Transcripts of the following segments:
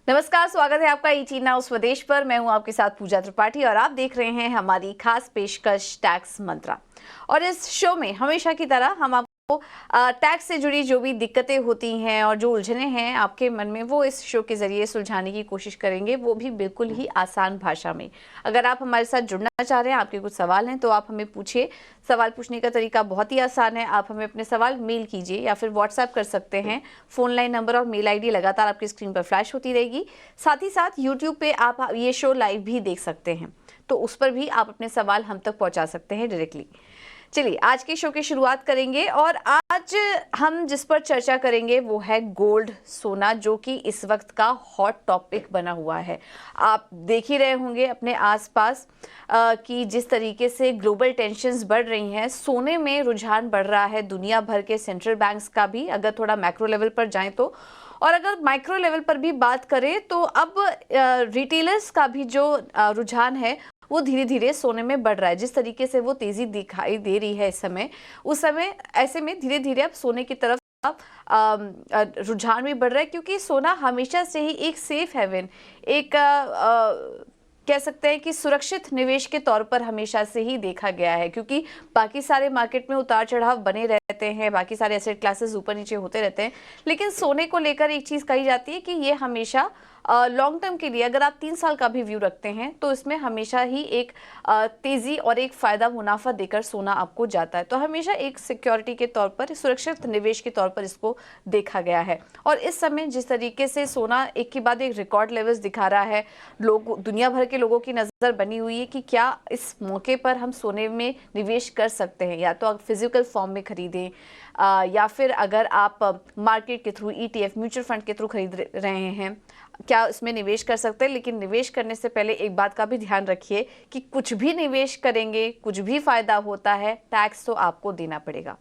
नमस्कार, स्वागत है आपका ईटी नाउ स्वदेश पर। मैं हूं आपके साथ पूजा त्रिपाठी और आप देख रहे हैं हमारी खास पेशकश टैक्स मंत्रा। और इस शो में हमेशा की तरह हम आपको टैक्स से जुड़ी जो भी दिक्कतें होती हैं और जो उलझने हैं आपके मन में, वो इस शो के जरिए सुलझाने की कोशिश करेंगे, वो भी बिल्कुल ही आसान भाषा में। अगर आप हमारे साथ जुड़ना चाह रहे हैं, आपके कुछ सवाल हैं, तो आप हमें पूछिए। सवाल पूछने का तरीका बहुत ही आसान है। आप हमें अपने सवाल मेल कीजिए या फिर व्हाट्सएप कर सकते हैं। फोन लाइन नंबर और मेल आईडी लगातार आपकी स्क्रीन पर फ्लैश होती रहेगी। साथ ही साथ यूट्यूब पे आप ये शो लाइव भी देख सकते हैं, तो उस पर भी आप अपने सवाल हम तक पहुंचा सकते हैं डायरेक्टली। चलिए आज के शो की शुरुआत करेंगे और आज हम जिस पर चर्चा करेंगे वो है गोल्ड, सोना, जो कि इस वक्त का हॉट टॉपिक बना हुआ है। आप देख ही रहे होंगे अपने आसपास कि जिस तरीके से ग्लोबल टेंशन्स बढ़ रही हैं, सोने में रुझान बढ़ रहा है दुनिया भर के सेंट्रल बैंक्स का भी, अगर थोड़ा मैक्रो लेवल पर जाएं तो। और अगर माइक्रो लेवल पर भी बात करें तो अब रिटेलर्स का भी जो रुझान है वो धीरे धीरे सोने में बढ़ रहा है। जिस तरीके से वो तेजी दिखाई दे रही है इस समय, उस समय ऐसे में धीरे धीरे अब सोने की तरफ रुझान भी बढ़ रहा है, क्योंकि सोना हमेशा से ही एक सेफ हेवन, एक कह सकते हैं कि सुरक्षित निवेश के तौर पर हमेशा से ही देखा गया है। क्योंकि बाकी सारे मार्केट में उतार चढ़ाव बने रहते हैं, बाकी सारे एसेट क्लासेस ऊपर नीचे होते रहते हैं, लेकिन सोने को लेकर एक चीज कही जाती है कि ये हमेशा लॉन्ग टर्म के लिए, अगर आप 3 साल का भी व्यू रखते हैं, तो इसमें हमेशा ही एक तेजी और एक फायदा मुनाफा देकर सोना आपको जाता है। तो हमेशा एक सिक्योरिटी के तौर पर, सुरक्षित निवेश के तौर पर इसको देखा गया है। और इस समय जिस तरीके से सोना एक के बाद एक रिकॉर्ड लेवल्स दिखा रहा है, लोग, दुनिया भर के लोगों की नजर बनी हुई है कि क्या इस मौके पर हम सोने में निवेश कर सकते हैं। या तो आप फिजिकल फॉर्म में खरीदें या फिर अगर आप मार्केट के थ्रू, ईटीएफ, म्यूचुअल फंड के थ्रू खरीद रहे हैं, क्या इसमें निवेश कर सकते हैं। लेकिन निवेश करने से पहले एक बात का भी ध्यान रखिए कि कुछ भी निवेश करेंगे, कुछ भी फायदा होता है, टैक्स तो आपको देना पड़ेगा।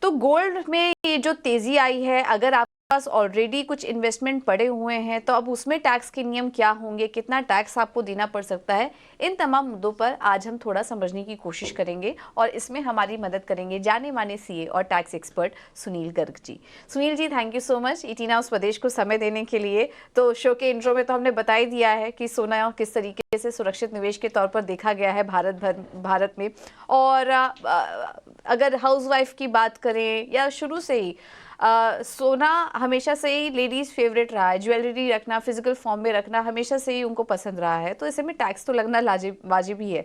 तो गोल्ड में ये जो तेजी आई है, अगर आपके पास ऑलरेडी कुछ इन्वेस्टमेंट पड़े हुए हैं, तो अब उसमें टैक्स के नियम क्या होंगे, कितना टैक्स आपको देना पड़ सकता है, इन तमाम मुद्दों पर आज हम थोड़ा समझने की कोशिश करेंगे। और इसमें हमारी मदद करेंगे जाने माने सीए और tax expert Sunil Garg ji. Sunil ji, thank you so much ET Now Swadesh को समय देने के लिए। तो शो के इंट्रो में तो हमने बता ही दिया है कि सोना किस तरीके से सुरक्षित निवेश के तौर पर देखा गया है भारत में। और अगर हाउसवाइफ की बात करें या शुरू से ही सोना हमेशा से ही लेडीज फेवरेट रहा है। ज्वेलरी रखना, फिजिकल फॉर्म में रखना हमेशा से ही उनको पसंद रहा है, तो ऐसे में टैक्स तो लगना वाजिब ही है।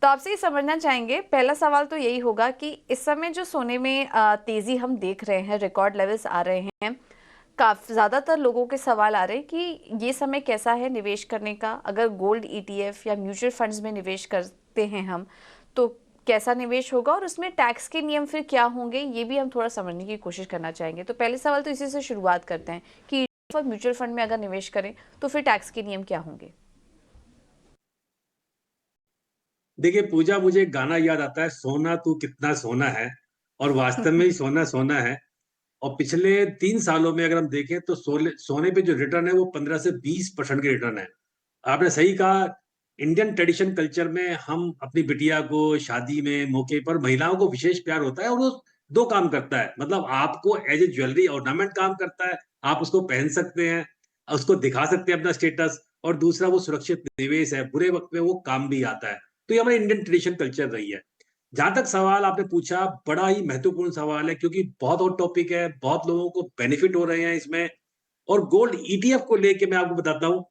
तो आपसे ये समझना चाहेंगे, पहला सवाल तो यही होगा कि इस समय जो सोने में तेजी हम देख रहे हैं, रिकॉर्ड लेवल्स आ रहे हैं, काफी ज्यादातर लोगों के सवाल आ रहे हैं कि ये समय कैसा है निवेश करने का। अगर गोल्ड, ईटीएफ या म्यूचुअल फंड्स में निवेश करते हैं हम, तो कैसा निवेश होगा और उसमें टैक्स के नियम फिर क्या होंगे, ये भी हम थोड़ा समझने की कोशिश करना चाहेंगे। तो पहले सवाल तो इसी से शुरुआत करते हैं कि ETF और म्यूचुअल फंड में अगर निवेश करें तो फिर टैक्स के नियम क्या होंगे। देखिए पूजा, मुझे एक गाना याद आता है, सोना तू कितना सोना है। और वास्तव में ही सोना सोना है। और पिछले 3 सालों में अगर हम देखें तो सोने पे जो रिटर्न है वो 15 से 20% के रिटर्न है। आपने सही कहा। इंडियन ट्रेडिशन कल्चर में हम अपनी बिटिया को शादी में मौके पर महिलाओं को विशेष प्यार होता है, और वो दो काम करता है। मतलब आपको एज ए ज्वेलरी ऑर्नामेंट काम करता है, आप उसको पहन सकते हैं, उसको दिखा सकते हैं अपना स्टेटस। और दूसरा वो सुरक्षित निवेश है, बुरे वक्त में वो काम भी आता है। तो ये हमारी इंडियन ट्रेडिशन कल्चर रही है। जहां तक सवाल आपने पूछा, बड़ा ही महत्वपूर्ण सवाल है, क्योंकि बहुत हॉट टॉपिक है, बहुत लोगों को बेनिफिट हो रहे हैं इसमें। और गोल्ड ईटीएफ को लेके मैं आपको बताता हूं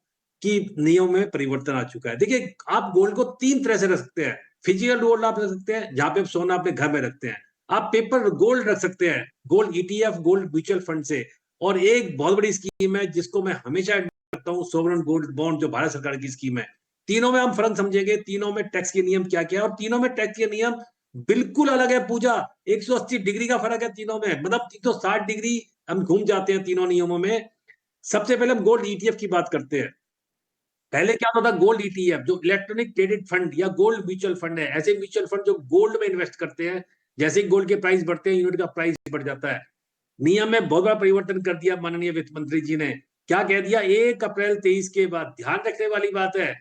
कि नियमों में परिवर्तन आ चुका है। देखिए, आप गोल्ड को 3 तरह से रख सकते हैं। फिजिकल गोल्ड आप रख सकते हैं, जहां पे आप सोना अपने घर में रखते हैं। आप पेपर गोल्ड रख सकते हैं, gold ETF, gold mutual fund से। और एक बहुत बड़ी स्कीम है जिसको मैं हमेशा करता हूँ, सोवरेन गोल्ड बॉन्ड, जो भारत सरकार की स्कीम है। तीनों में हम फर्क समझेंगे, तीनों में टैक्स के नियम क्या क्या है, और तीनों में टैक्स के नियम बिल्कुल अलग है पूजा। 180 डिग्री का फर्क है तीनों में, मतलब 360 डिग्री हम घूम जाते हैं तीनों नियमों में। सबसे पहले हम गोल्ड ईटीएफ की बात करते हैं। पहले क्या होता था, गोल्ड ईटीएफ जो इलेक्ट्रॉनिक ट्रेडेड फंड या गोल्ड म्यूचुअल फंड है, ऐसे म्यूचुअल फंड जो गोल्ड में इन्वेस्ट करते हैं। जैसे ही गोल्ड के प्राइस बढ़ते हैं, यूनिट का प्राइस बढ़ जाता है। नियम में बहुत बड़ा परिवर्तन कर दिया माननीय वित्त मंत्री जी ने। क्या कह दिया, 1 अप्रैल 23 के बाद, ध्यान रखने वाली बात है,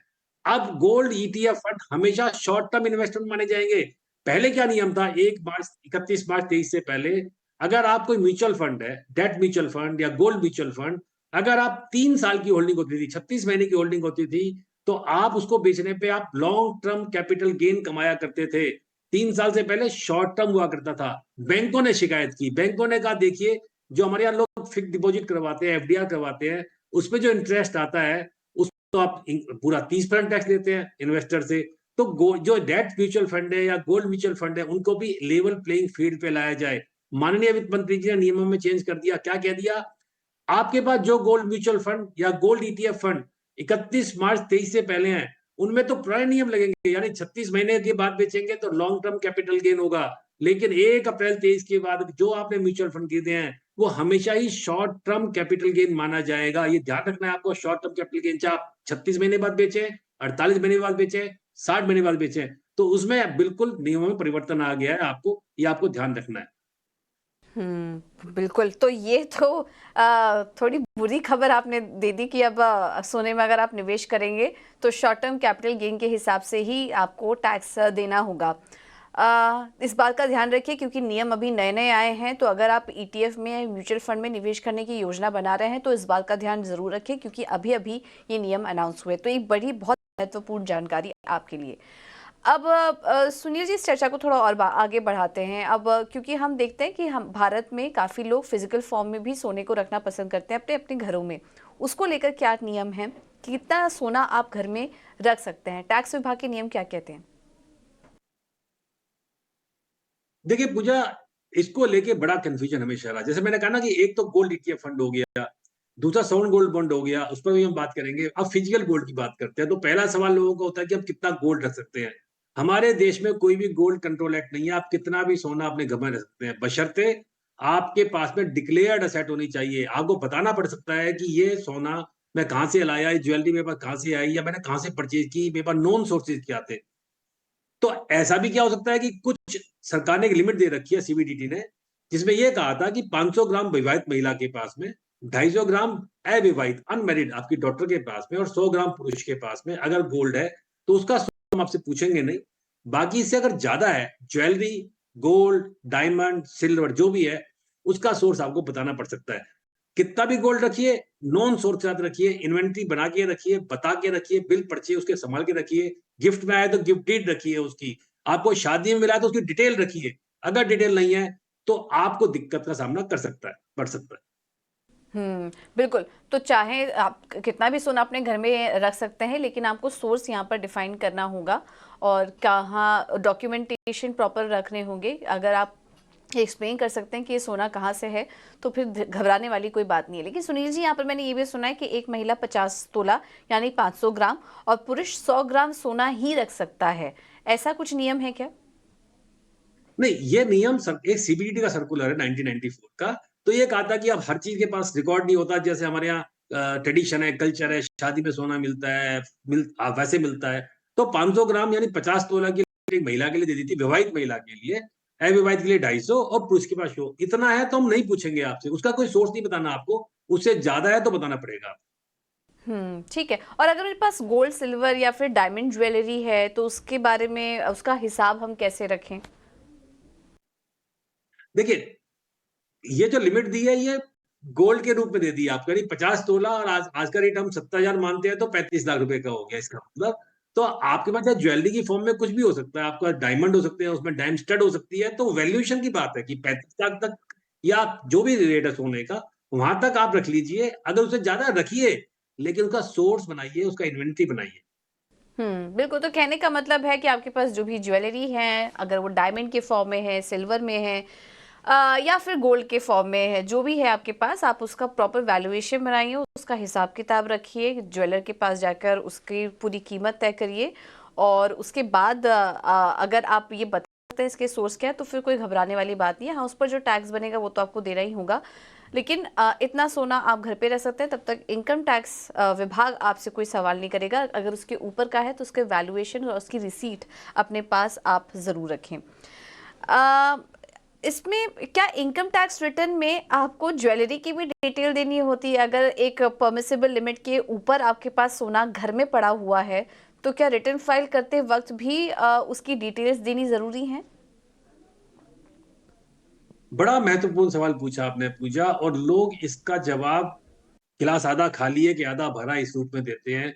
अब गोल्ड ईटीएफ फंड हमेशा शॉर्ट टर्म इन्वेस्टमेंट माने जाएंगे। पहले क्या नियम था, 31 मार्च 23 से पहले, अगर आप कोई म्यूचुअल फंड है, डेट म्यूचुअल फंड या गोल्ड म्यूचुअल फंड, अगर आप 3 साल की होल्डिंग होती थी, 36 महीने की होल्डिंग होती थी, तो आप उसको बेचने पे आप लॉन्ग टर्म कैपिटल गेन कमाया करते थे। 3 साल से पहले शॉर्ट टर्म हुआ करता था। बैंकों ने शिकायत की, बैंकों ने कहा देखिए जो हमारे यहाँ लोग फिक्स डिपॉजिट करवाते हैं, एफडीआर करवाते हैं, उसपे जो इंटरेस्ट आता है उस तो आप पूरा 30% टैक्स लेते हैं इन्वेस्टर से। तो जो डेट म्यूचुअल फंड है या गोल्ड म्यूचुअल फंड है, उनको भी लेवल प्लेइंग फील्ड पे लाया जाए। माननीय वित्त मंत्री जी ने नियमों में चेंज कर दिया। क्या कह दिया? आपके पास जो गोल्ड म्यूचुअल फंड या गोल्ड ईटीएफ फंड 31 मार्च 23 से पहले हैं, उनमें तो पुराने नियम लगेंगे, यानी 36 महीने के बाद बेचेंगे तो लॉन्ग टर्म कैपिटल गेन होगा। लेकिन 1 अप्रैल 23 के बाद जो आपने म्यूचुअल फंड खरीदे हैं, वो हमेशा ही शॉर्ट टर्म कैपिटल गेन माना जाएगा। ये ध्यान रखना है आपको। शॉर्ट टर्म कैपिटल गेन चाहे आप 36 महीने बाद बेचे, 48 महीने बाद बेचे, 60 महीने बाद बेचे, तो उसमें बिल्कुल नियमों में परिवर्तन आ गया है। आपको ये आपको ध्यान रखना है। बिल्कुल। तो ये तो थोड़ी बुरी खबर आपने दे दी कि अब सोने में अगर आप निवेश करेंगे तो शॉर्ट टर्म कैपिटल गेन के हिसाब से ही आपको टैक्स देना होगा। इस बात का ध्यान रखिए क्योंकि नियम अभी नए-नए आए हैं, तो अगर आप ईटीएफ में, म्यूचुअल फंड में निवेश करने की योजना बना रहे हैं तो इस बात का ध्यान ज़रूर रखें क्योंकि अभी-अभी ये नियम अनाउंस हुए। तो एक बड़ी बहुत महत्वपूर्ण जानकारी आपके लिए। अब सुनील जी, इस चर्चा को थोड़ा और आगे बढ़ाते हैं। अब क्योंकि हम देखते हैं कि हम भारत में काफ़ी लोग फिजिकल फॉर्म में भी सोने को रखना पसंद करते हैं अपने अपने घरों में। उसको लेकर क्या नियम है? कितना सोना आप घर में रख सकते हैं? टैक्स विभाग के नियम क्या कहते हैं? देखिए पूजा, इसको लेके बड़ा कंफ्यूजन हमेशा रहा। जैसे मैंने कहा ना कि एक तो गोल्ड ईटीएफ फंड हो गया, दूसरा सॉवरेन गोल्ड बॉन्ड हो गया, उस पर भी हम बात करेंगे। अब फिजिकल गोल्ड की बात करते हैं, तो पहला सवाल लोगों का होता है कि आप कितना गोल्ड रख सकते हैं। हमारे देश में कोई भी गोल्ड कंट्रोल एक्ट नहीं है। आप कितना भी सोना अपने घर में रख सकते हैं, बशर्ते आपके पास में डिक्लेयर्ड असेट होनी चाहिए। आपको बताना पड़ सकता है कि ये सोना मैं कहाँ से लाया, ये ज्वेलरी मेरे पास कहाँ से आई, या मैंने कहाँ से परचेज की, मेरे पास नोन सोर्सेज क्या थे। तो ऐसा भी क्या हो सकता है कि कुछ सरकार ने एक लिमिट दे रखी है सीबीडीटी ने, जिसमें यह कहा था कि 500 ग्राम विवाहित महिला के पास में, 250 ग्राम अविवाहित अनमैरिड आपकी डॉटर के पास में, और 100 ग्राम पुरुष के पास में अगर गोल्ड है तो उसका हम आपसे पूछेंगे नहीं। बाकी इससे अगर ज्यादा है, ज्वेलरी, गोल्ड, डायमंड, सिल्वर जो भी है, उसका सोर्स आपको बताना पड़ सकता है। कितना भी गोल्ड रखिए, नॉन सोर्स के साथ रखिए, इन्वेंट्री बना के रखिए, बता के रखिए, बिल पर्चे उसके संभाल के रखिए। गिफ्ट में आया तो गिफ्ट डीड रखिए उसकी। आपको शादी में मिला है तो उसकी डिटेल रखिए। अगर डिटेल नहीं है तो आपको दिक्कत का सामना कर सकता है, पड़ सकता है। बिल्कुल। तो चाहे आप कितना भी सोना अपने घर में रख सकते हैं, लेकिन आपको सोर्स यहाँ पर डिफाइन करना होगा और कहाँ डॉक्यूमेंटेशन प्रॉपर रखने होंगे। अगर आप एक्सप्लेन कर सकते हैं कि ये सोना कहाँ से है तो फिर घबराने वाली कोई बात नहीं है। लेकिन सुनील जी, यहाँ पर मैंने ये भी सुना है कि एक महिला 50 तोला यानी 500 ग्राम और पुरुष 100 ग्राम सोना ही रख सकता है। ऐसा कुछ नियम है क्या? नहीं, ये नियम एक सीबीडीटी का सर्कुलर है 1994 का। तो ये कहा था कि अब हर चीज के पास रिकॉर्ड नहीं होता। जैसे हमारे यहाँ ट्रेडिशन है, कल्चर है, शादी में सोना मिलता है, वैसे मिलता है। तो 500 ग्राम यानी 50 तोला की एक महिला के लिए दे दी थी, विवाहित महिला के लिए। अविवाहित के लिए 250 और पुरुष के पास 100। इतना है तो हम नहीं पूछेंगे आपसे, उसका कोई सोर्स नहीं बताना आपको। उससे ज्यादा है तो बताना पड़ेगा। ठीक है। और अगर मेरे पास गोल्ड, सिल्वर या फिर डायमंड ज्वेलरी है तो उसके बारे में उसका हिसाब हम कैसे रखें? देखिए, ये जो लिमिट दी है, ये गोल्ड के रूप में दे दी है आपको, यानी 50 तोला, और आज का रेट हम 70,000 मानते हैं तो 35 लाख रुपए का हो गया इसका मतलब। तो आपके पास चाहे ज्वेलरी की फॉर्म में कुछ भी हो सकता है, आपका डायमंड हो सकते हैं, उसमें डायमंड स्टड हो सकती है। तो वैल्यूएशन की बात है कि 35 लाख तक या जो भी रेट है सोने का, वहां तक आप रख लीजिए। अगर उससे ज्यादा रखिए, लेकिन उसका सोर्स बनाइए, उसका इन्वेंट्री बनाइए। बिल्कुल। तो कहने का मतलब है कि आपके पास जो भी ज्वेलरी है, अगर वो डायमंड के फॉर्म में है, सिल्वर में है, या फिर गोल्ड के फॉर्म में है, जो भी है आपके पास, आप उसका प्रॉपर वैल्यूएशन बनाइए, उसका हिसाब किताब रखिए, ज्वेलर के पास जाकर उसकी पूरी कीमत तय करिए और उसके बाद अगर आप ये बता सकते हैं इसके सोर्स क्या है तो फिर कोई घबराने वाली बात नहीं है। हाँ, उस पर जो टैक्स बनेगा वो तो आपको देना ही होगा। लेकिन इतना सोना आप घर पे रख सकते हैं, तब तक इनकम टैक्स विभाग आपसे कोई सवाल नहीं करेगा। अगर उसके ऊपर का है तो उसके वैल्यूएशन और उसकी रिसीट अपने पास आप ज़रूर रखें। अ, इसमें क्या इनकम टैक्स रिटर्न में आपको ज्वेलरी की भी डिटेल देनी होती है? अगर एक परमिसिबल लिमिट के ऊपर आपके पास सोना घर में पड़ा हुआ है तो क्या रिटर्न फाइल करते वक्त भी उसकी डिटेल्स देनी ज़रूरी है? बड़ा महत्वपूर्ण सवाल पूछा आपने पूजा, और लोग इसका जवाब गिलास आधा खाली है कि आधा भरा इस रूप में देते हैं,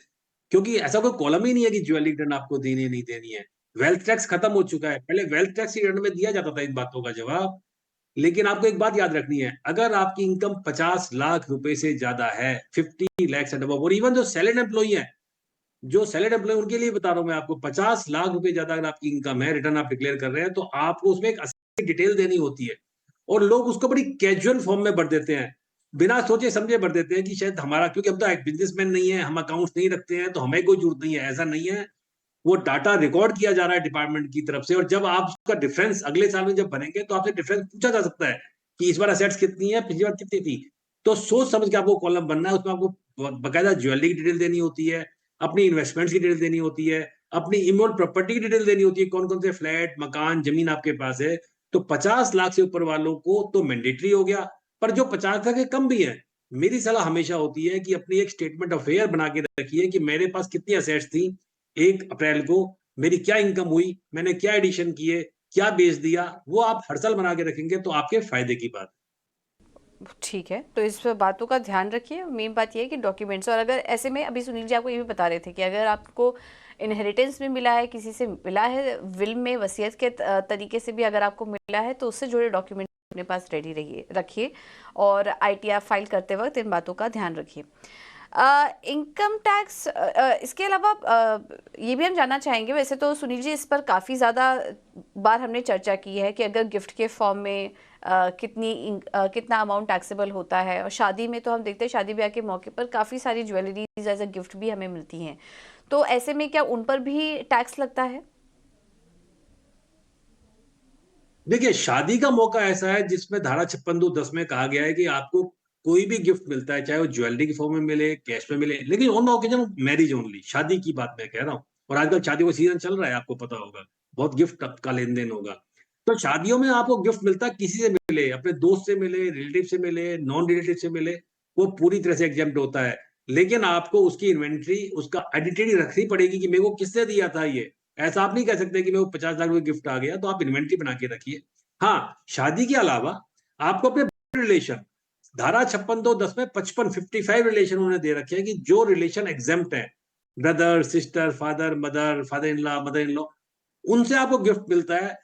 क्योंकि ऐसा कोई कॉलम ही नहीं है कि ज्वेलरी रिटर्न आपको देनी है, नहीं देनी है। वेल्थ टैक्स खत्म हो चुका है, पहले वेल्थ टैक्स ही रिटर्न में दिया जाता था इन बातों का जवाब। लेकिन आपको एक बात याद रखनी है, अगर आपकी इनकम 50 लाख रुपए से ज़्यादा है, 50 लैक्स एंड अबव, और इवन जो सैलरीड एम्प्लॉयी हैं, जो सैलरीड एम्प्लॉयी उनके लिए बता रहा हूँ मैं आपको, 50 लाख रुपए ज़्यादा अगर आपकी इनकम है, रिटर्न आप डिक्लेयर कर रहे हैं, तो आपको उसमें एक असली डिटेल देनी होती है। और लोग उसको बड़ी कैजुअल फॉर्म में भर देते हैं, बिना सोचे समझे भर देते हैं कि शायद हमारा, क्योंकि हम तो एक बिज़नेसमैन नहीं है, हम अकाउंट्स नहीं रखते हैं, तो हमें कोई ज़रूरत नहीं है, ऐसा नहीं है। वो डाटा रिकॉर्ड किया जा रहा है डिपार्टमेंट की तरफ से, और जब आप उसका डिफरेंस अगले साल में जब भरेंगे, तो आपसे डिफरेंस पूछा जा सकता है कि इस बार असेट्स कितनी है, पिछली बार कितनी थी। तो सोच समझ के आपको कॉलम बनना है, उसमें आपको बकायदा ज्वेलरी की डिटेल देनी होती है, अपनी इन्वेस्टमेंट्स की डिटेल देनी होती है, अपनी इमोल प्रॉपर्टी की डिटेल देनी होती है, कौन-कौन से फ्लैट, मकान, ज़मीन आपके पास है। तो 50 लाख से ऊपर वालों को तो मैंडेटरी हो गया, पर जो 50 लाख के कम भी हैं, मेरी सलाह हमेशा होती है कि अपनी एक स्टेटमेंट ऑफ अफेयर बना के रखिए कि मेरे पास कितनी असेट्स थी 1 अप्रैल को, मेरी क्या इनकम हुई, मैंने क्या एडिशन किए, क्या बेच दिया, वो आप हर साल बना के रखेंगे तो आपके फ़ायदे की बात है। ठीक है, तो इस बातों का ध्यान रखिए। मेन बात ये है कि डॉक्यूमेंट्स, और अगर ऐसे में अभी सुनील जी आपको ये भी बता रहे थे कि अगर आपको इनहेरिटेंस में मिला है, किसी से मिला है, विल में वसीयत के तरीके से भी अगर आपको मिला है, तो उससे जुड़े डॉक्यूमेंट अपने पास रेडी रहिए रखिए, और आईटीआर फाइल करते वक्त इन बातों का ध्यान रखिए। इनकम टैक्स, इसके अलावा ये भी हम जानना चाहेंगे, वैसे तो सुनील जी इस पर काफ़ी ज़्यादा बार हमने चर्चा की है कि अगर गिफ्ट के फॉर्म में कितना अमाउंट टैक्सेबल होता है, और शादी में तो हम देखते हैं शादी ब्याह के मौके पर काफ़ी सारी ज्वेलरीज एज अ गिफ्ट भी हमें मिलती हैं, तो ऐसे में क्या उन पर भी टैक्स लगता है? देखिए, शादी का मौका ऐसा है जिसमें धारा 56(2)(10) में कहा गया है कि आपको कोई भी गिफ्ट मिलता है, चाहे वो ज्वेलरी के फॉर्म में मिले, कैश में मिले, लेकिन ऑन ओकेजन मैरिज ओनली, शादी की बात मैं कह रहा हूँ। और आजकल शादियों का सीजन चल रहा है, आपको पता होगा, बहुत गिफ्ट का लेन-देन होगा। तो शादियों में आपको गिफ्ट मिलता है, किसी से मिले, अपने दोस्त से मिले, रिलेटिव से मिले, नॉन रिलेटिव से मिले, वो पूरी तरह से exempt होता है। लेकिन आपको उसकी इन्वेंटरी, उसका आइडेंटिटी रखनी पड़ेगी कि मेरे को किसने दिया था ये। ऐसा आप नहीं कह सकते कि मेरे को 50 लाख रुपए गिफ्ट आ गया, तो आप इन्वेंटरी बना के रखिए। हाँ, शादी के अलावा आपको अपने रिलेशन, धारा 56(2)(10) में 55 रिलेशन उन्होंने दे रखे हैं कि जो रिलेशन एग्जेम्प्ट है, brother, sister, father, mother, father in law, mother in law, उनसे आपको गिफ्ट मिलता है,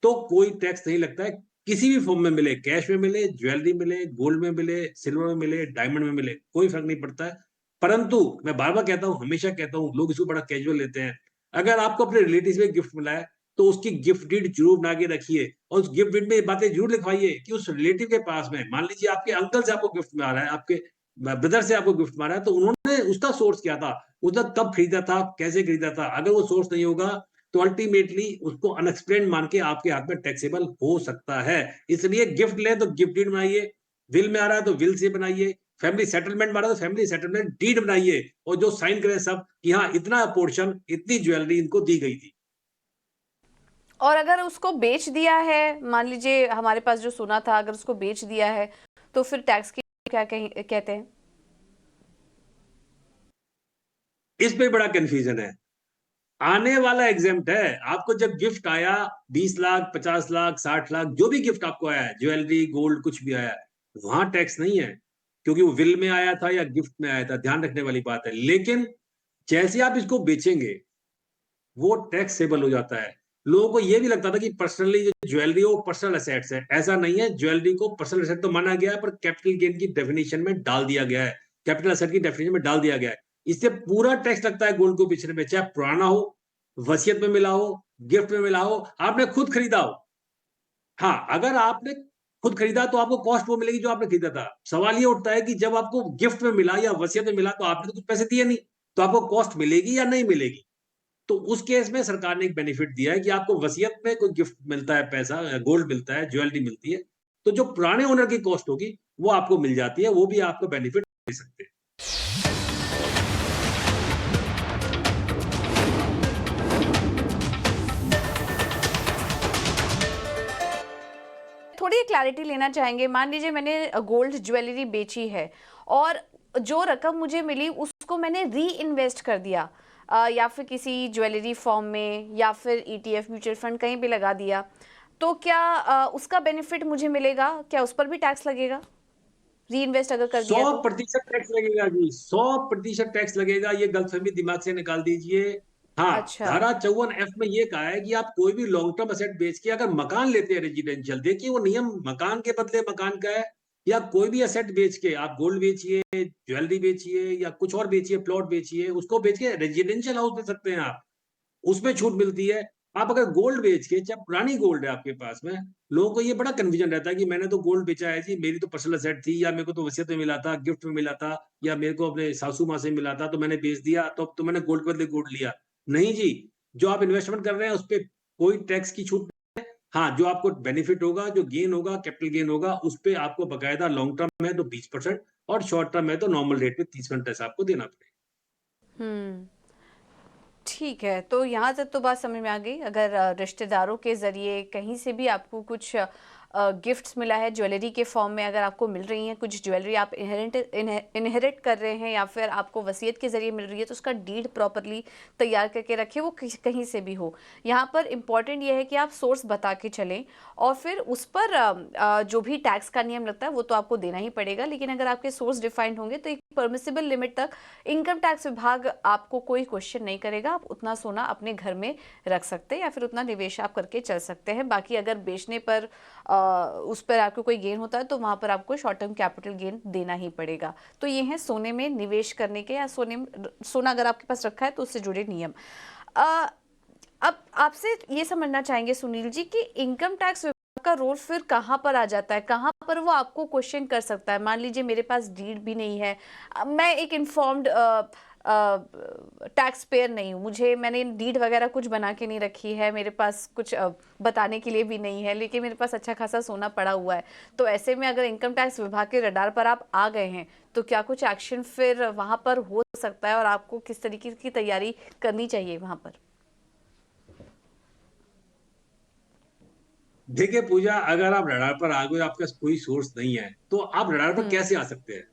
तो कोई टैक्स नहीं लगता है। किसी भी फॉर्म में मिले, कैश में मिले, ज्वेलरी मिले, गोल्ड में मिले, सिल्वर में मिले, डायमंड में मिले, कोई फ़र्क नहीं पड़ता है। परंतु मैं बार-बार कहता हूँ, हमेशा कहता हूँ, लोग इसको बड़ा कैजुअल लेते हैं। अगर आपको अपने रिलेटिव में गिफ्ट मिला है, तो उसकी गिफ्ट डीड ज़रूर बना के रखिए, और उस गिफ्ट डीड में ये बातें ज़रूर लिखवाइए कि उस रिलेटिव के पास में, मान लीजिए आपके अंकल से आपको गिफ्ट मिला रहा है, आपके ब्रदर से आपको गिफ्ट मिला रहा है, तो उन्होंने उसका सोर्स क्या था? उसने कब खरीदा था? कैसे खरीदा था? अगर वो सोर्स नहीं होगा, तो अल्टीमेटली उसको अनएक्सप्लेन्ड मान के आपके हाथ में टैक्सेबल हो सकता है। इसलिए गिफ्ट लें तो गिफ्ट डीड बनाइए, विल में आ रहा है तो विल से बनाइए, फैमिली सेटलमेंट में आ रहा है तो फैमिली सेटलमेंट डीड बनाइए, और जो साइन करें सब कि हाँ, इतना पोर्शन, इतनी ज्वेलरी इनको दी गई थी। और अगर उसको बेच दिया है, मान लीजिए हमारे पास जो सोना था, अगर उसको बेच दिया है, तो फिर टैक्स की क्या कहते हैं? इस पे बड़ा कन्फ्यूजन है। आने वाला एग्जेम्प्ट है। आपको जब गिफ्ट आया 20 लाख, 50 लाख, 60 लाख, जो भी गिफ्ट आपको आया है, ज्वेलरी, गोल्ड कुछ भी आया है, वहाँ टैक्स नहीं है, क्योंकि वो विल में आया था या गिफ्ट में आया था, ध्यान रखने वाली बात है। लेकिन जैसे आप इसको बेचेंगे, वो टैक्सेबल हो जाता है। लोगों को ये भी लगता था कि पर्सनली जो ज्वेलरी है वो पर्सनल एसेट्स है। ऐसा नहीं है, ज्वेलरी को पर्सनल एसेट तो माना गया है, पर कैपिटल गेन की डेफिनिशन में डाल दिया गया है। कैपिटल एसेट की डेफिनिशन में डाल दिया गया है। इससे पूरा टैक्स लगता है गोल्ड को बेचने में, चाहे पुराना हो, वसीयत में मिला हो, गिफ्ट में मिला हो, आपने खुद खरीदा हो। हाँ, अगर आपने खुद खरीदा तो आपको कॉस्ट वो मिलेगी जो आपने खरीदा था। सवाल ये उठता है कि जब आपको गिफ्ट में मिला या वसीयत में मिला तो आपने तो कुछ पैसे दिए नहीं, तो आपको कॉस्ट मिलेगी या नहीं मिलेगी? तो उस केस में सरकार ने एक बेनिफिट दिया है कि आपको वसीयत में कोई गिफ्ट मिलता है, पैसा, गोल्ड मिलता है, ज्वेलरी मिलती है, तो जो पुराने ओनर की कॉस्ट होगी, वो आपको मिल जाती है, वो भी आपको बेनिफिट दे सकते हैं। थोड़ी क्लैरिटी लेना चाहेंगे। मान लीजिए मैंने गोल्ड ज्वेलरी बेची है, और जो रकम मुझे मिली उसको मैंने री इन्वेस्ट कर दिया, या फिर किसी ज्वेलरी फॉर्म में, या फिर ईटीएफ, म्यूचुअल फंड कहीं भी लगा दिया, तो क्या उसका बेनिफिट मुझे मिलेगा? क्या उस पर भी टैक्स लगेगा? री इन्वेस्ट अगर कर दिया तो? 100% टैक्स लगेगा जी, 100% टैक्स लगेगा, ये गलतफहमी दिमाग से निकाल दीजिए। हाँ, अच्छा। धारा 54F में ये कहा है कि आप कोई भी लॉन्ग टर्म असेट बेच के अगर मकान लेते हैं रेजिडेंशियल, देखिए वो नियम मकान के बदले मकान का है, या कोई भी असेट बेच के आप गोल्ड बेचिए, ज्वेलरी बेचिए या कुछ और बेचिए, प्लॉट बेचिए, उसको बेच के रेजिडेंशियल हाउस दे सकते हैं आप। उसमें छूट मिलती है। आप अगर गोल्ड बेच के, चाहे पुरानी गोल्ड है आपके पास में, लोगों को ये बड़ा कन्फ्यूजन रहता है कि मैंने तो गोल्ड बेचा है जी, मेरी तो पर्सनल असेट थी, या मेरे को तो वसीयत में मिला था, गिफ्ट में मिला था, या मेरे को अपने सासू माँ से मिला था तो मैंने बेच दिया, तो मैंने गोल्ड के बदले गोल्ड लिया। नहीं जी, जो आप इन्वेस्टमेंट कर रहे हैं उस पे कोई टैक्स की छूट। हाँ, जो आपको बेनिफिट होगा, जो गेन होगा, कैपिटल गेन होगा, उस पे आपको बकायदा लॉन्ग टर्म है तो 20% और शॉर्ट टर्म है तो नॉर्मल रेट पे 30% टैक्स आपको देना पड़ेगा। हम्म। ठीक है, तो यहाँ तक तो बात समझ में आ गई। अगर रिश्तेदारों के ज़रिए कहीं से भी आपको कुछ गिफ्ट्स मिला है ज्वेलरी के फॉर्म में, अगर आपको मिल रही हैं कुछ ज्वेलरी, आप इनहेरिट कर रहे हैं या फिर आपको वसीयत के ज़रिए मिल रही है, तो उसका डीड प्रॉपरली तैयार करके रखें, वो कहीं से भी हो। यहाँ पर इम्पॉर्टेंट ये है कि आप सोर्स बता के चलें, और फिर उस पर जो भी टैक्स का नियम लगता है वो तो आपको देना ही पड़ेगा। लेकिन अगर आपके सोर्स डिफाइंड होंगे तो एक परमिसिबल लिमिट तक इनकम टैक्स विभाग आपको कोई क्वेश्चन नहीं करेगा। आप उतना सोना अपने घर में रख सकते हैं या फिर उतना निवेश आप करके चल सकते हैं। बाकी अगर बेचने पर उस पर आपको कोई गेन होता है तो वहां पर आपको शॉर्ट टर्म कैपिटल गेन देना ही पड़ेगा। तो ये है सोने में निवेश करने के, या सोना अगर आपके पास रखा है तो उससे जुड़े नियम। अ, अब आपसे ये समझना चाहेंगे सुनील जी कि इनकम टैक्स का रोल फिर कहाँ पर आ जाता है, कहाँ पर वो आपको क्वेश्चन कर सकता है? मान लीजिए मेरे पास डीड भी नहीं है, मैं एक इन्फॉर्म्ड टैक्स पेयर नहीं हूँ, मैंने डीड वगैरह कुछ बना के नहीं रखी है, मेरे पास कुछ बताने के लिए भी नहीं है, लेकिन मेरे पास अच्छा खासा सोना पड़ा हुआ है। तो ऐसे में अगर इनकम टैक्स विभाग के रडार पर आप आ गए हैं तो क्या कुछ एक्शन फिर वहां पर हो सकता है, और आपको किस तरीके की तैयारी करनी चाहिए वहां पर? देखिए पूजा, अगर आप रडार पर आ गए, आपके पास कोई सोर्स नहीं है, तो आप रडार पर हम्म। कैसे आ सकते हैं?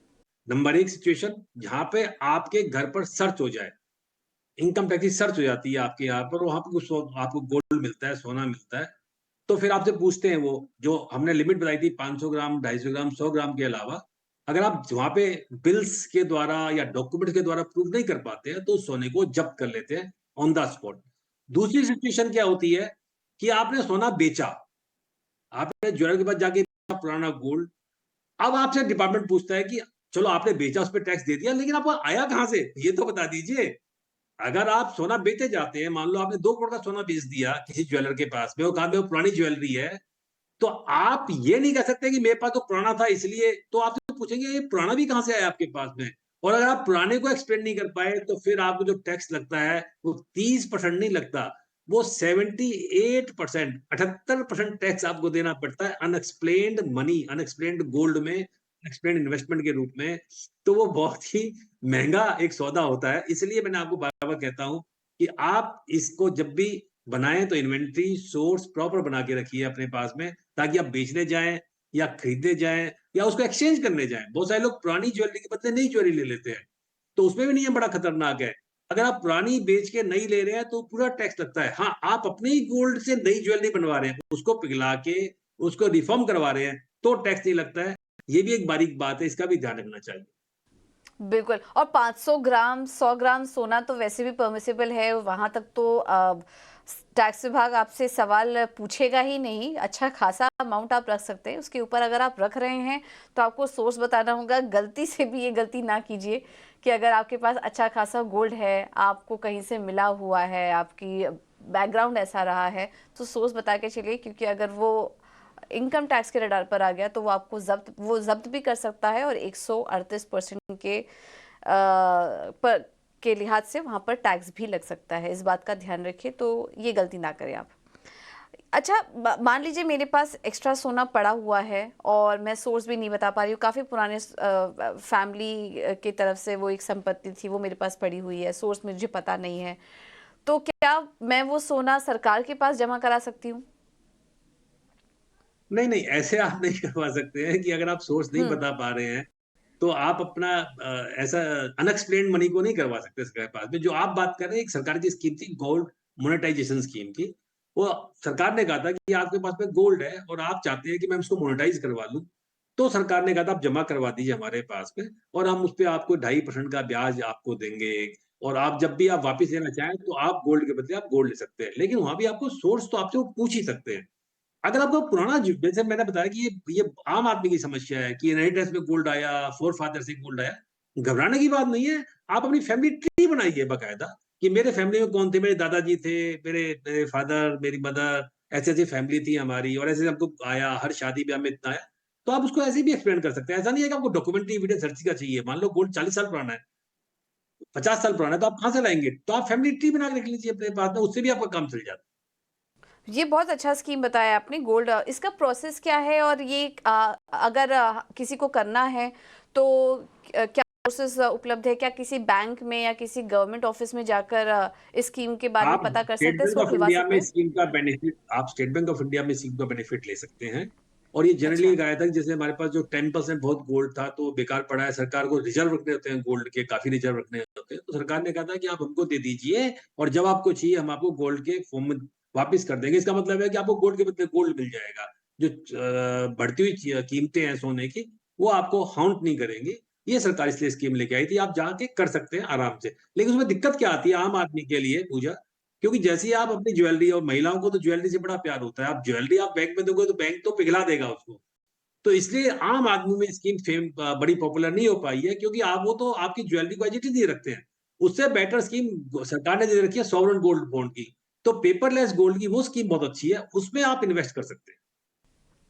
नंबर एक सिचुएशन जहां पे आपके घर पर सर्च हो जाए, इनकम टैक्स की सर्च हो जाती है आपके यहाँ पर, वहां पर कुछ आपको गोल्ड मिलता है, सोना मिलता है, तो फिर आपसे पूछते हैं वो, जो हमने लिमिट बताई थी 500 ग्राम, 250 ग्राम, 100 ग्राम के अलावा, अगर आप वहां पे बिल्स के द्वारा या डॉक्यूमेंट के द्वारा प्रूव नहीं कर पाते हैं तो उस सोने को जब्त कर लेते हैं ऑन द स्पॉट। दूसरी सिचुएशन क्या होती है कि आपने सोना बेचा, आपने ज्वेलर के पास जाके बेचा पुराना गोल्ड, अब आपसे डिपार्टमेंट पूछता है कि चलो आपने बेचा, उस पर टैक्स दे दिया, लेकिन आपको आया कहां से, ये तो बता दीजिए। अगर आप सोना बेचे जाते हैं, मान लो आपने 2 करोड़ का सोना बेच दिया किसी ज्वेलर के पास में, वो कहा वो पुरानी ज्वेलरी है, तो आप ये नहीं कह सकते कि मेरे पास तो पुराना था इसलिए, तो आपसे पूछेंगे ये पुराना भी कहां से आया आपके पास में। और अगर आप पुराने को एक्सप्लेन नहीं कर पाए तो फिर आपको जो टैक्स लगता है वो 30% नहीं लगता, वो 78%, 78% टैक्स आपको देना पड़ता है अनएक्सप्लेन्ड मनी, अनएक्सप्लेन्ड गोल्ड में, अनएक्सप्लेन्ड इन्वेस्टमेंट के रूप में। तो वो बहुत ही महंगा एक सौदा होता है। इसलिए मैंने आपको बार बार कहता हूं कि आप इसको जब भी बनाएं तो इन्वेंट्री सोर्स प्रॉपर बना के रखिए अपने पास में, ताकि आप बेचने जाएं या खरीदने जाएं या उसको एक्सचेंज करने जाएं। बहुत सारे लोग पुरानी ज्वेलरी के बदले नई ज्वेलरी ले लेते हैं, तो उसमें भी नियम बड़ा खतरनाक है। अगर आप पुरानी बेच के नई ले रहे हैं तो पूरा टैक्स लगता है। हाँ, आप अपने ही गोल्ड से नई ज्वेलरी बनवा रहे हैं, उसको पिघला के उसको रिफॉर्म करवा रहे हैं तो टैक्स नहीं लगता है। ये भी एक बारीक बात है, इसका भी ध्यान रखना चाहिए। बिल्कुल। और 500 ग्राम 100 ग्राम सोना तो वैसे भी परमिसिबल है, वहां तक तो टैक्स विभाग आपसे सवाल पूछेगा ही नहीं। अच्छा खासा अमाउंट आप रख सकते हैं, उसके ऊपर अगर आप रख रहे हैं तो आपको सोर्स बताना होगा। गलती से भी ये गलती ना कीजिए कि अगर आपके पास अच्छा खासा गोल्ड है, आपको कहीं से मिला हुआ है, आपकी बैकग्राउंड ऐसा रहा है, तो सोर्स बता के चलिए, क्योंकि अगर वो इनकम टैक्स के रडार पर आ गया तो वो आपको जब्त भी कर सकता है, और 138% के पर के लिहाज से वहां पर टैक्स भी लग सकता है। इस बात का ध्यान रखिए, तो ये गलती ना करें आप। अच्छा, मान लीजिए मेरे पास एक्स्ट्रा सोना पड़ा हुआ है और मैं सोर्स भी नहीं बता पा रही हूँ, काफ़ी पुराने फैमिली की तरफ से वो एक संपत्ति थी, वो मेरे पास पड़ी हुई है, सोर्स मुझे पता नहीं है, तो क्या मैं वो सोना सरकार के पास जमा करा सकती हूँ? नहीं नहीं, ऐसे आप नहीं करवा सकते हैं कि अगर आप सोर्स नहीं हम्म। बता पा रहे हैं तो आप अपना ऐसा अनएक्सप्लेन्ड मनी को नहीं करवा सकते सरकार के पास में। जो आप बात कर रहे हैं, एक सरकार की स्कीम थी गोल्ड मोनेटाइजेशन स्कीम की। वो सरकार ने कहा था कि आपके पास में गोल्ड है और आप चाहते हैं कि मैं उसको मोनेटाइज करवा लूं, तो सरकार ने कहा था आप जमा करवा दीजिए हमारे पास में और हम उसपे आपको 2.5% का ब्याज आपको देंगे और आप जब भी आप वापस लेना चाहें तो आप गोल्ड के बदले आप गोल्ड ले सकते हैं। लेकिन वहाँ भी आपको सोर्स तो आपसे वो पूछ ही सकते हैं। अगर आपको पुराना ज जैसे मैंने बताया कि ये आम आदमी की समस्या है कि इनहेरिटेंस में गोल्ड आया, फ़ोरफ़ादर से गोल्ड आया। घबराने की बात नहीं है, आप अपनी फैमिली ट्री बनाइए बाकायदा कि मेरे फैमिली में कौन थे, मेरे दादाजी थे, मेरे फादर, मेरी मदर, ऐसी-ऐसी फैमिली थी हमारी और ऐसे हमको आया, हर शादी-ब्याह में इतना आया। तो आप उसको ऐसे भी एक्सप्लेन कर सकते हैं। ऐसा नहीं है कि आपको डॉक्यूमेंट्री एविडेंस हर चीज़ का चाहिए। मान लो गोल्ड 40 साल पुराना है, 50 साल पुराना है, तो आप कहाँ से लाएँगे? तो आप फैमिली ट्री बना के रख लीजिए अपने पास में, उससे भी आपका काम चल जाता है। ये बहुत अच्छा स्कीम बताया आपने गोल्ड। इसका प्रोसेस क्या है और ये अगर किसी को करना है तो क्या प्रोसेस उपलब्ध है? क्या किसी बैंक में या किसी गवर्नमेंट ऑफिस में जाकर इस स्कीम के बारे में आप पता कर स्टेट सकते हैं, बैंक इसको ऑफ खुलवा इंडिया सकते में हैं? स्कीम का बेनिफिट आप स्टेट बैंक ऑफ इंडिया में स्कीम का बेनिफिट ले सकते हैं और ये जनरली अच्छा। एक आया था कि जैसे हमारे पास जो 10% बहुत गोल्ड था तो बेकार पड़ा है, सरकार को रिजर्व रखने होते हैं गोल्ड के, काफ़ी रिजर्व रखने होते हैं। तो सरकार ने कहा था कि आप हमको दे दीजिए और जब आपको चाहिए हम आपको गोल्ड के फॉर्म में वापस कर देंगे। इसका मतलब है कि आपको गोल्ड के बदले गोल्ड मिल जाएगा। जो बढ़ती हुई कीमतें हैं सोने की, वो आपको हाउंट नहीं करेंगी। ये सरकार इसलिए स्कीम लेके आई थी, आप जाके कर सकते हैं आराम से। लेकिन उसमें दिक्कत क्या आती है आम आदमी के लिए पूजा क्योंकि जैसे ही आप अपनी ज्वेलरी और महिलाओं को तो ज्वेलरी से बड़ा प्यार होता है। आप ज्वेलरी आप बैंक में दोगे तो बैंक तो पिघला देगा उसको। तो इसलिए आम आदमी में स्कीम बड़ी पॉपुलर नहीं हो पाई है क्योंकि आप वो तो आपकी ज्वेलरी को एज इट इज दे रखते हैं। उससे बेटर स्कीम सरकार ने दे रखी है सॉवरेन गोल्ड बॉन्ड की। तो पेपरलेस गोल्ड की वो स्कीम बहुत अच्छी है, उसमें आप इन्वेस्ट कर सकते हैं।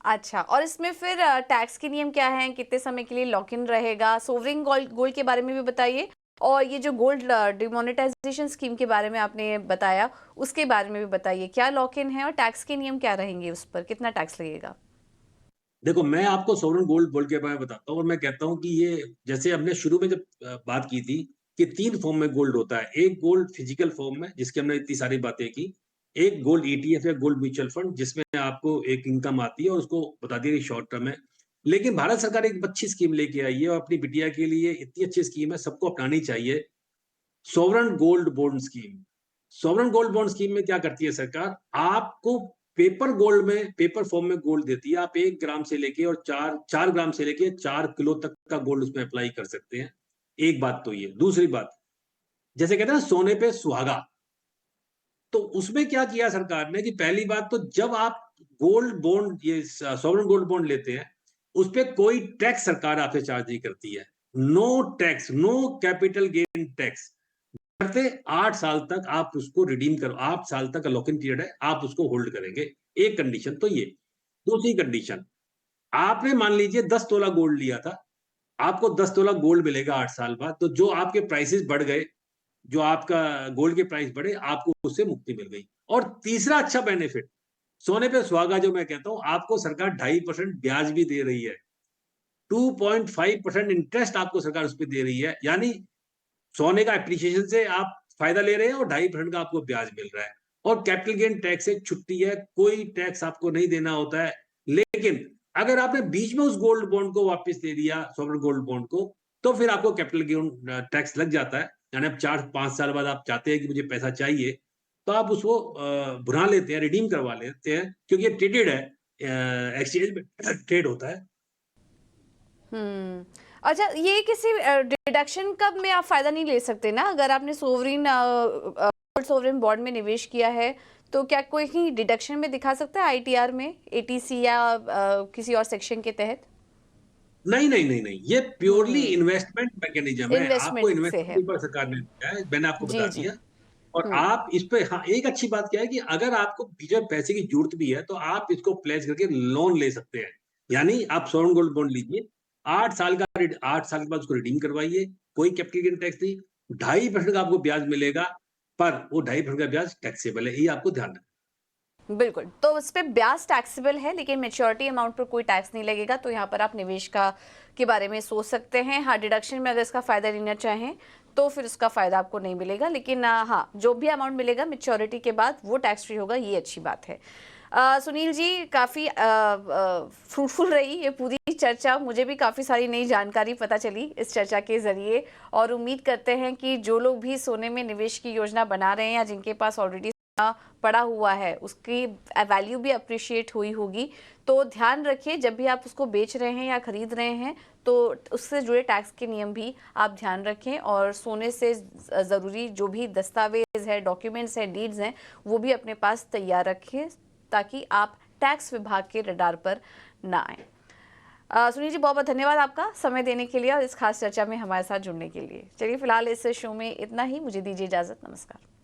अच्छा, और इसमें फिर टैक्स के नियम क्या हैं? कितने समय के लिए लॉक इन रहेगा? सोवरिन गोल्ड गोल्ड के बारे में भी बताइए और ये जो गोल्ड डिमोनेटाइजेशन स्कीम के बारे में आपने बताया, उसके बारे में भी बताइए। क्या लॉक इन है और टैक्स के नियम क्या रहेंगे उस पर? कितना टैक्स लगेगा? देखो, मैं आपको सोवरेन गोल्ड बॉन्ड के बारे में बताता हूँ और मैं कहता हूँ कि ये जैसे हमने शुरू में जब बात की थी कि 3 फॉर्म में गोल्ड होता है। एक गोल्ड फिजिकल फॉर्म में जिसकी हमने इतनी सारी बातें की। एक गोल्ड ईटीएफ या गोल्ड म्यूचुअल फंड जिसमें आपको एक इनकम आती है और उसको बता दिया कि शॉर्ट टर्म है। लेकिन भारत सरकार एक अच्छी स्कीम लेके आई है और अपनी बिटिया के लिए इतनी अच्छी स्कीम है, सबको अपनानी चाहिए। Sovereign gold bond scheme. Sovereign gold bond scheme में क्या करती है सरकार? आपको पेपर गोल्ड में पेपर फॉर्म में गोल्ड देती है। आप 1 ग्राम से लेके और 4 ग्राम से लेके 4 किलो तक का गोल्ड उसमें अप्लाई कर सकते हैं। एक बात तो ये। दूसरी बात, जैसे कहते हैं ना सोने पे सुहागा, तो उसमें क्या किया सरकार ने कि पहली बात तो जब आप गोल्ड बॉन्ड ये सॉवरेन गोल्ड बॉन्ड लेते हैं, उसपे कोई टैक्स सरकार आपसे चार्ज नहीं करती है। No tax, no capital gain tax. करते 8 साल तक आप उसको रिडीम करो 8 साल तक का लॉक इन पीरियड है, आप उसको होल्ड करेंगे। एक कंडीशन तो ये। दूसरी कंडीशन, आपने मान लीजिए 10 तोला गोल्ड लिया था, आपको 10 तोला गोल्ड मिलेगा 8 साल बाद, तो जो आपके प्राइसेस बढ़ गए, जो आपका गोल्ड के प्राइस बढ़े, आपको उससे मुक्ति मिल गई। और तीसरा अच्छा बेनिफिट, सोने पे सुहागा जो मैं कहता हूँ, आपको सरकार 2.5% ब्याज भी दे रही है। 2.5% इंटरेस्ट आपको सरकार उसपे दे रही है। यानी सोने का एप्रिसिएशन से आप फायदा ले रहे हैं और 2.5% का आपको ब्याज मिल रहा है और कैपिटल गेन टैक्स से छुट्टी है, कोई टैक्स आपको नहीं देना होता है। लेकिन अगर आपने बीच में उस गोल्ड बॉन्ड को वापस दे दिया, सॉवरेन गोल्ड बॉन्ड को, तो फिर आपको कैपिटल गेन टैक्स लग जाता है। यानी आप 4-5 साल बाद आप चाहते हैं कि मुझे पैसा चाहिए, तो आप उसको भुना लेते हैं, रिडीम करवा लेते हैं क्योंकि ये ट्रेडेड है, एक्सचेंज में ट्रेड होता है। हुँ। अच्छा, ये किसी डिडक्शन का में आप फ़ायदा नहीं ले सकते ना? अगर आपने सोवरिन गोल्ड सोवरिन बॉन्ड में निवेश किया है, तो क्या कोई ही डिडक्शन में दिखा सकता है आईटीआर में, एटीसी या किसी और सेक्शन के तहत? नहीं, नहीं, नहीं, नहीं, ये प्योरली हुँ, इन्वेस्टमेंट मैकेनिज़्म है। आपको इन्वेस्टमेंट से इन्वेस्टमेंट है। ऊपर सरकार ने दिया है, मैंने आपको जी, बता जी। दिया और हुँ, आप इस पे हाँ, एक अच्छी बात क्या है कि अगर आपको बीच में पैसे की ज़रूरत भी है, तो आप इसको प्लेस करके लोन ले सकते हैं। यानी आप सॉवरेन गोल्ड बॉन्ड लीजिए, 8 साल के बाद उसको रिडीम करवाइए, कोई कैपिटल गेन टैक्स नहीं, 2.5% का आपको ब्याज मिलेगा, पर वो 2.5% का ब्याज टैक्सेबल है, ये आपको ध्यान रखना बिल्कुल। तो उस पे ब्याज टैक्सेबल है, लेकिन मैच्योरिटी अमाउंट पर कोई टैक्स नहीं लगेगा, तो यहाँ पर आप निवेश का के बारे में सोच सकते हैं। हाँ, डिडक्शन में अगर इसका फ़ायदा लेना चाहें, तो फिर उसका फ़ायदा आपको नहीं मिलेगा, लेकिन हाँ, जो भी अमाउंट मिलेगा मैच्योरिटी के बाद वो टैक्स फ्री होगा, ये अच्छी बात है। सुनील जी, काफ़ी फ्रूटफुल रही ये पूरी चर्चा। मुझे भी काफ़ी सारी नई जानकारी पता चली इस चर्चा के ज़रिए और उम्मीद करते हैं कि जो लोग भी सोने में निवेश की योजना बना रहे हैं या जिनके पास ऑलरेडी पड़ा हुआ है उसकी वैल्यू भी अप्रिशिएट हुई होगी। तो ध्यान रखिए जब भी आप उसको बेच रहे हैं या खरीद रहे हैं तो उससे जुड़े टैक्स के नियम भी आप ध्यान रखें, और सोने से ज़रूरी जो भी दस्तावेज है, डॉक्यूमेंट्स हैं, डीड्स हैं, वो भी अपने पास तैयार रखें ताकि आप टैक्स विभाग के रडार पर ना आए। सुनील जी, बहुत बहुत धन्यवाद आपका समय देने के लिए और इस खास चर्चा में हमारे साथ जुड़ने के लिए। चलिए फिलहाल इस शो में इतना ही, मुझे दीजिए इजाज़त, नमस्कार।